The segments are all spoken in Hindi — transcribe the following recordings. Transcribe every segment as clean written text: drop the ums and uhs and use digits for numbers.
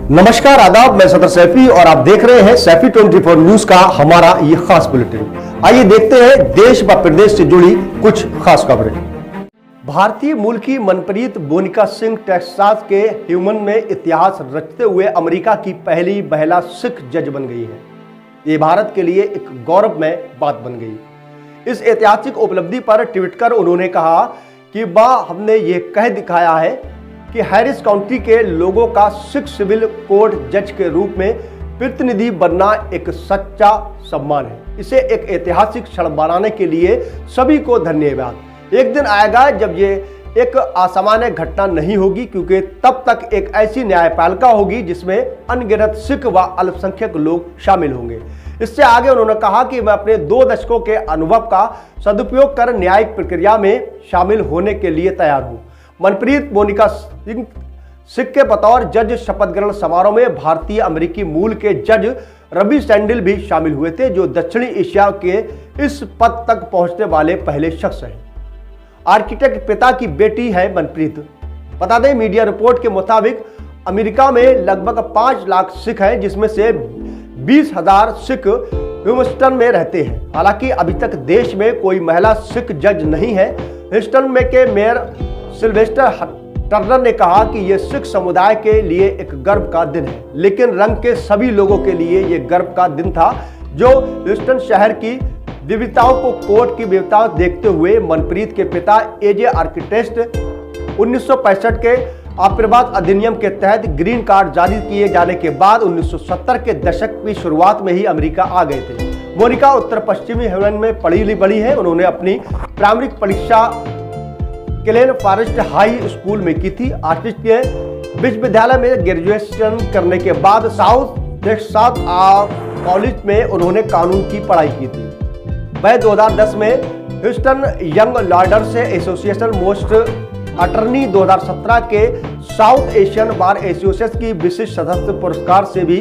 नमस्कार, आदाब। मैं सदर सैफी और आप देख रहे हैं सैफी 24 न्यूज का हमारा ये खास बुलेटिन। आइए देखते हैं देश व प्रदेश से जुड़ी कुछ खास खबरें। भारतीय मूल की मनप्रीत मोनिका सिंह टेक्सास के ह्यूस्टन में इतिहास रचते हुए अमेरिका की पहली महिला सिख जज बन गई है। ये भारत के लिए एक गौरवमय बात बन गई। इस ऐतिहासिक उपलब्धि पर ट्वीट कर उन्होंने कहा कि हमने ये कह दिखाया है कि हैरिस काउंटी के लोगों का सिख सिविल कोर्ट जज के रूप में प्रतिनिधि बनना एक सच्चा सम्मान है। इसे एक ऐतिहासिक क्षण बनाने के लिए सभी को धन्यवाद। एक दिन आएगा जब ये एक असामान्य घटना नहीं होगी, क्योंकि तब तक एक ऐसी न्यायपालिका होगी जिसमें अनगिनत सिख व अल्पसंख्यक लोग शामिल होंगे। इससे आगे उन्होंने कहा कि मैं अपने 2 दशकों के अनुभव का सदुपयोग कर न्यायिक प्रक्रिया में शामिल होने के लिए तैयार हूँ। मनप्रीत मोनिका सिंह के बतौर जज शपथ ग्रहण समारोह में भारतीय अमेरिकी मूल के जज रवि सैंडिल भी शामिल हुए थे, जो दक्षिणी एशिया के इस पद तक पहुंचने वाले पहले शख्स हैं। आर्किटेक्ट पिता की बेटी है मनप्रीत। बता दें, मीडिया रिपोर्ट के मुताबिक अमेरिका में लगभग 5 लाख सिख हैं, जिसमें से 20,000 सिख ह्यूस्टन में रहते हैं। हालांकि अभी तक देश में कोई महिला सिख जज नहीं है। ह्यूस्टन में के मेयर सिल्वेस्टर टर्नर ने कहा कि यह सिख समुदाय के लिए एक गर्व का दिन है, लेकिन रंग के सभी लोगों के लिए यह गर्व का दिन था, जो ह्यूस्टन शहर की विविधताओं को कोर्ट की विविधताओं देखते हुए मनप्रीत के पिता एजे आर्किटेक्ट 1965 के आप्रवास अधिनियम के तहत ग्रीन कार्ड जारी किए जाने के बाद 1970 के दशक की शुरुआत में ही अमेरिका आ गए थे। मोनिका उत्तर पश्चिमी ह्यूस्टन में पढ़ी बड़ी है। उन्होंने अपनी प्रारंभिक परीक्षा क्लेन फॉरेस्ट हाई स्कूल में की थी। आर्टिस्ट के विश्वविद्यालय में ग्रेजुएशन करने के बाद साउथ टेक्सास कॉलेज में उन्होंने कानून की पढ़ाई की थी। वह 2010 में Houston young lawyers association most attorney 2017 के साउथ एशियन बार एसोसिएशन की विशिष्ट सदस्य पुरस्कार से भी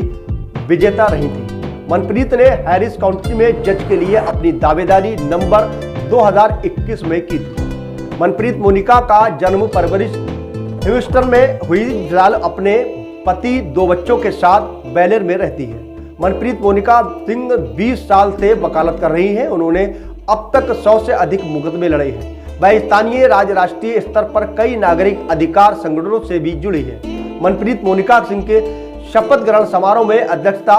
विजेता रही थी। मनप्रीत ने हैरिस काउंटी में जज के लिए अपनी दावेदारी नवंबर 2021 में की थी। मनप्रीत मोनिका का जन्म परवरिश ह्यूस्टन में हुई। फिलहाल अपने पति 2 बच्चों के साथ बेलेर में रहती है। मनप्रीत मोनिका सिंह 20 साल से वकालत कर रही हैं। उन्होंने अब तक 100 से अधिक मुकदमे लड़े हैं। वह स्थानीय राष्ट्रीय स्तर पर कई नागरिक अधिकार संगठनों से भी जुड़ी है। मनप्रीत मोनिका सिंह के शपथ ग्रहण समारोह में अध्यक्षता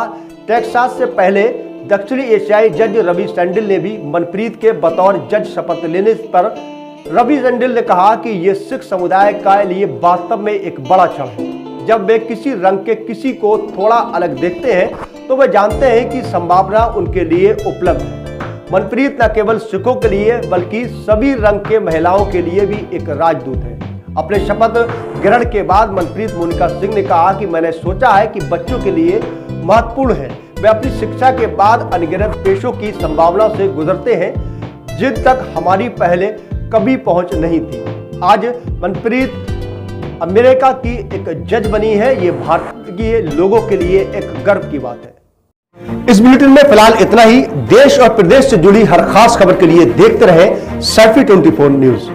टेक्सास से पहले दक्षिणी एशियाई जज रवि सैंडिल ने भी मनप्रीत के बतौर जज शपथ लेने पर रवि सैंडिल ने कहा कि यह सिख समुदाय के लिए वास्तव में एक बड़ा क्षण है। जब वे किसी रंग के किसी को थोड़ा अलग देखते हैं तो वे जानते हैं कि संभावना उनके लिए उपलब्ध है। मनप्रीत न केवल सिखों के लिए बल्कि सभी रंग के महिलाओं के लिए भी एक राजदूत है। अपने शपथ ग्रहण के बाद मनप्रीत मोनिका सिंह ने कहा कि मैंने सोचा है कि बच्चों के लिए महत्वपूर्ण है। वे अपनी शिक्षा के बाद अनगिनत पेशों की संभावना से गुजरते हैं, जिन तक हमारी पहले कभी पहुंच नहीं थी। आज मनप्रीत अमेरिका की एक जज बनी है। ये भारतीय लोगों के लिए एक गर्व की बात है। इस बुलेटिन में फिलहाल इतना ही। देश और प्रदेश से जुड़ी हर खास खबर के लिए देखते रहें सैफी 24 न्यूज।